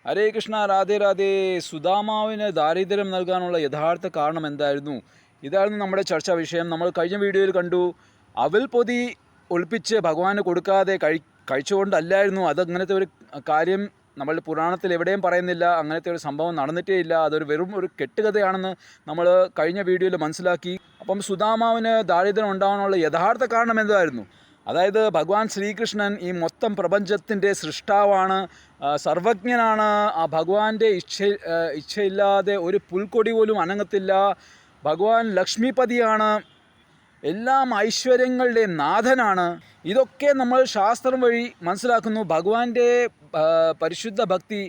ഹരേ കൃഷ്ണ, രാധേ രാധേ. സുദാമാവിന് ദാരിദ്ര്യം നൽകാനുള്ള യഥാർത്ഥ കാരണം എന്തായിരുന്നു? ഇതായിരുന്നു നമ്മുടെ ചർച്ചാ വിഷയം. നമ്മൾ കഴിഞ്ഞ വീഡിയോയിൽ കണ്ടു, അവൽ പൊതി ഒളിപ്പിച്ച് ഭഗവാന് കൊടുക്കാതെ കഴിച്ചുകൊണ്ടല്ലായിരുന്നു. അതങ്ങനത്തെ ഒരു കാര്യം നമ്മളുടെ പുരാണത്തിൽ എവിടെയും പറയുന്നില്ല. അങ്ങനത്തെ ഒരു സംഭവം നടന്നിട്ടേ ഇല്ല. അതൊരു വെറും ഒരു കെട്ടുകഥയാണെന്ന് നമ്മൾ കഴിഞ്ഞ വീഡിയോയിൽ മനസ്സിലാക്കി. അപ്പം സുദാമാവിന് ദാരിദ്ര്യം ഉണ്ടാകാനുള്ള യഥാർത്ഥ കാരണം എന്തായിരുന്നു? അതായത് ഭഗവാൻ ശ്രീകൃഷ്ണൻ ഈ മൊത്തം പ്രപഞ്ചത്തിൻ്റെ സൃഷ്ടാവാണ്, സർവജ്ഞനാണ്. ആ ഭഗവാന്റെ ഇച്ഛയില്ലാതെ ഒരു പുൽക്കൊടി പോലും അനങ്ങത്തില്ല. ഭഗവാൻ ലക്ഷ്മിപതിയാണ്, എല്ലാം ഐശ്വര്യങ്ങളുടെ നാഥനാണ്. ഇതൊക്കെ നമ്മൾ ശാസ്ത്രം വഴി മനസ്സിലാക്കുന്നു. ഭഗവാന്റെ പരിശുദ്ധ ഭക്തി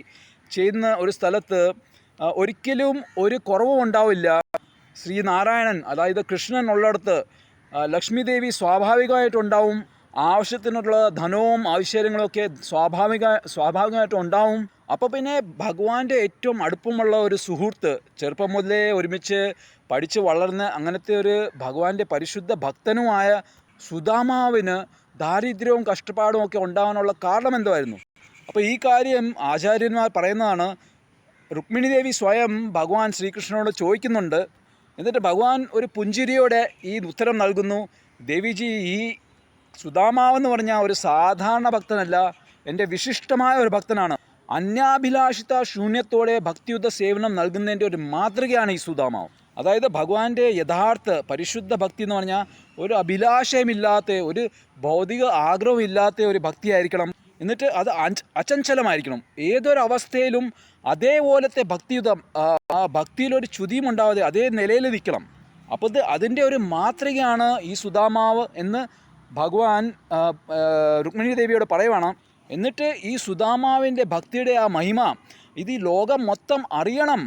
ചെയ്യുന്ന ഒരു സ്ഥലത്ത് ഒരിക്കലും ഒരു കുറവും ഉണ്ടാവില്ല. ശ്രീനാരായണൻ, അതായത് കൃഷ്ണൻ ഉള്ളിടത്ത് ലക്ഷ്മി ദേവി സ്വാഭാവികമായിട്ടുണ്ടാവും. ആവശ്യത്തിനുള്ള ധനവും ഐശ്വര്യങ്ങളൊക്കെ സ്വാഭാവികമായിട്ടും ഉണ്ടാവും. അപ്പോൾ പിന്നെ ഭഗവാന്റെ ഏറ്റവും അടുപ്പമുള്ള ഒരു സുഹൃത്ത്, ചെറുപ്പം മുതലേ ഒരുമിച്ച് പഠിച്ച് വളർന്ന് അങ്ങനത്തെ ഒരു ഭഗവാന്റെ പരിശുദ്ധ ഭക്തനുമായ സുദാമാവിന് ദാരിദ്ര്യവും കഷ്ടപ്പാടും ഒക്കെ ഉണ്ടാകാനുള്ള കാരണം എന്തായിരുന്നു? അപ്പോൾ ഈ കാര്യം ആചാര്യന്മാർ പറയുന്നതാണ്. രുക്മിണി ദേവി സ്വയം ഭഗവാൻ ശ്രീകൃഷ്ണനോട് ചോദിക്കുന്നുണ്ട്. എന്നിട്ട് ഭഗവാൻ ഒരു പുഞ്ചിരിയോടെ ഈ ഉത്തരം നൽകുന്നു. ദേവിജി, ഈ സുദാമാവെന്ന് പറഞ്ഞാൽ ഒരു സാധാരണ ഭക്തനല്ല, എൻ്റെ വിശിഷ്ടമായ ഒരു ഭക്തനാണ്. അന്യാഭിലാഷിത ശൂന്യത്തോടെ ഭക്തിയുദ്ധ സേവനം നൽകുന്നതിൻ്റെ ഒരു മാതൃകയാണ് ഈ സുദാമാവ്. അതായത് ഭഗവാന്റെ യഥാർത്ഥ പരിശുദ്ധ ഭക്തി എന്ന് പറഞ്ഞാൽ ഒരു അഭിലാഷയമില്ലാത്ത, ഒരു ഭൗതിക ആഗ്രഹമില്ലാത്ത ഒരു ഭക്തിയായിരിക്കണം. എന്നിട്ട് അത് അചഞ്ചലമായിരിക്കണം. ഏതൊരവസ്ഥയിലും അതേപോലത്തെ ഭക്തിയുദ്ധം, ആ ഭക്തിയിലൊരു ച്യുതിയും ഉണ്ടാവാതെ അതേ നിലയിൽ നിൽക്കണം. അപ്പോൾ അതിൻ്റെ ഒരു മാതൃകയാണ് ഈ സുദാമാവ് എന്ന് ഭഗവാൻ രുക്മിണി ദേവിയോട് പറയുവാണ്. എന്നിട്ട് ഈ സുദാമാവിൻ്റെ ഭക്തിയുടെ ആ മഹിമ ഇത് ഈ ലോകം മൊത്തം അറിയണം.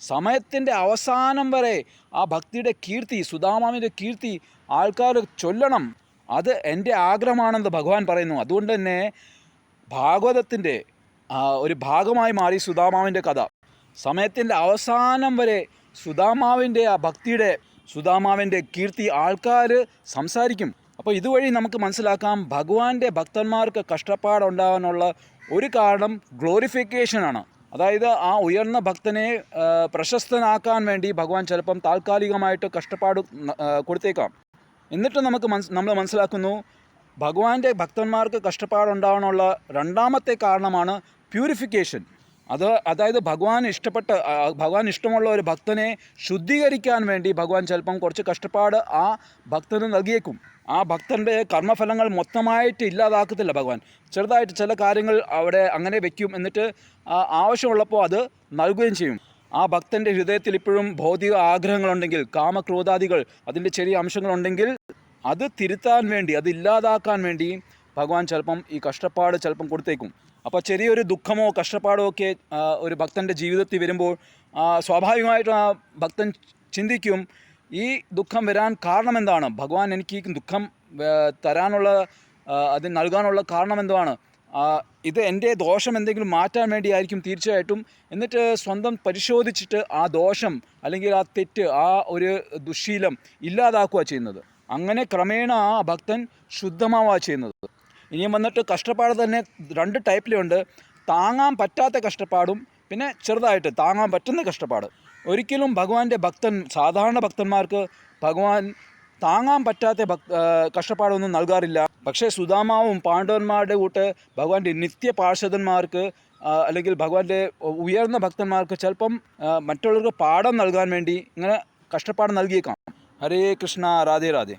സമയത്തിൻ്റെ അവസാനം വരെ ആ ഭക്തിയുടെ കീർത്തി, സുദാമാവിൻ്റെ കീർത്തി ആൾക്കാർ ചൊല്ലണം. അത് എൻ്റെ ആഗ്രഹമാണെന്ന് ഭഗവാൻ പറയുന്നു. അതുകൊണ്ട് തന്നെ ഭാഗവതത്തിൻ്റെ ഒരു ഭാഗമായി മാറി സുദാമാവിൻ്റെ കഥ. സമയത്തിൻ്റെ അവസാനം വരെ സുദാമാവിൻ്റെ ആ ഭക്തിയുടെ, സുദാമാവിൻ്റെ കീർത്തി ആൾക്കാർ സംസാരിക്കും. അപ്പോൾ ഇതുവഴി നമുക്ക് മനസ്സിലാക്കാം, ഭഗവാന്റെ ഭക്തന്മാർക്ക് കഷ്ടപ്പാടുണ്ടാകാനുള്ള ഒരു കാരണം ഗ്ലോറിഫിക്കേഷനാണ്. അതായത് ആ ഉയർന്ന ഭക്തനെ പ്രശസ്തനാക്കാൻ വേണ്ടി ഭഗവാൻ ചിലപ്പം താൽക്കാലികമായിട്ട് കഷ്ടപ്പാട് കൊടുത്തേക്കാം. എന്നിട്ട് നമ്മൾ മനസ്സിലാക്കുന്നു, ഭഗവാന്റെ ഭക്തന്മാർക്ക് കഷ്ടപ്പാടുണ്ടാകാനുള്ള രണ്ടാമത്തെ കാരണമാണ് പ്യൂരിഫിക്കേഷൻ. അതായത് ഭഗവാൻ ഇഷ്ടമുള്ള ഒരു ഭക്തനെ ശുദ്ധീകരിക്കാൻ വേണ്ടി ഭഗവാൻ ചിലപ്പം കുറച്ച് കഷ്ടപ്പാട് ആ ഭക്തന് നൽകിയേക്കും. ആ ഭക്തൻ്റെ കർമ്മഫലങ്ങൾ മൊത്തമായിട്ട് ഇല്ലാതാക്കത്തില്ല ഭഗവാൻ. ചെറുതായിട്ട് ചില കാര്യങ്ങൾ അവിടെ അങ്ങനെ വയ്ക്കും. എന്നിട്ട് ആവശ്യമുള്ളപ്പോൾ അത് നൽകുകയും ചെയ്യും. ആ ഭക്തൻ്റെ ഹൃദയത്തിൽ ഇപ്പോഴും ഭൗതിക ആഗ്രഹങ്ങളുണ്ടെങ്കിൽ, കാമക്രോധാദികൾ, അതിൻ്റെ ചെറിയ അംശങ്ങളുണ്ടെങ്കിൽ അത് തിരുത്താൻ വേണ്ടി, അത് ഇല്ലാതാക്കാൻ വേണ്ടി ഭഗവാൻ ചിലപ്പം ഈ കഷ്ടപ്പാട് ചിലപ്പം കൊടുത്തേക്കും. അപ്പോൾ ചെറിയൊരു ദുഃഖമോ കഷ്ടപ്പാടോ ഒക്കെ ഒരു ഭക്തൻ്റെ ജീവിതത്തിൽ വരുമ്പോൾ സ്വാഭാവികമായിട്ടും ആ ഭക്തൻ ചിന്തിക്കും, ഈ ദുഃഖം വരാൻ കാരണം എന്താണ്? ഭഗവാൻ എനിക്ക് ഈ ദുഃഖം തരാനുള്ള, അത് നൽകാനുള്ള കാരണം എന്താണ്? ഇത് എൻ്റെ ദോഷം എന്തെങ്കിലും മാറ്റാൻ വേണ്ടിയായിരിക്കും തീർച്ചയായിട്ടും. എന്നിട്ട് സ്വന്തം പരിശോധിച്ചിട്ട് ആ ദോഷം അല്ലെങ്കിൽ ആ തെറ്റ്, ആ ഒരു ദുശ്ശീലം ഇല്ലാതാക്കുക ചെയ്യുന്നത്. അങ്ങനെ ക്രമേണ ആ ഭക്തൻ ശുദ്ധമാവുക ചെയ്യുന്നത്. ഇനിയും വന്നിട്ട് കഷ്ടപ്പാട് തന്നെ രണ്ട് ടൈപ്പിലുണ്ട്. താങ്ങാൻ പറ്റാത്ത കഷ്ടപ്പാടും പിന്നെ ചെറുതായിട്ട് താങ്ങാൻ പറ്റുന്ന കഷ്ടപ്പാട്. ഒരിക്കലും ഭഗവാന്റെ സാധാരണ ഭക്തന്മാർക്ക് ഭഗവാൻ താങ്ങാൻ പറ്റാത്ത കഷ്ടപ്പാടൊന്നും നൽകാറില്ല. പക്ഷേ സുദാമാവും പാണ്ഡവന്മാരുടെ കൂട്ട് ഭഗവാന്റെ നിത്യ പാർഷദന്മാർക്ക് അല്ലെങ്കിൽ ഭഗവാന്റെ ഉയർന്ന ഭക്തന്മാർക്ക് ചിലപ്പം മറ്റുള്ളവർക്ക് പാഠം നൽകാൻ വേണ്ടി ഇങ്ങനെ കഷ്ടപ്പാട് നൽകിയേക്കാം. ഹരേ കൃഷ്ണ, രാധേ രാധേ.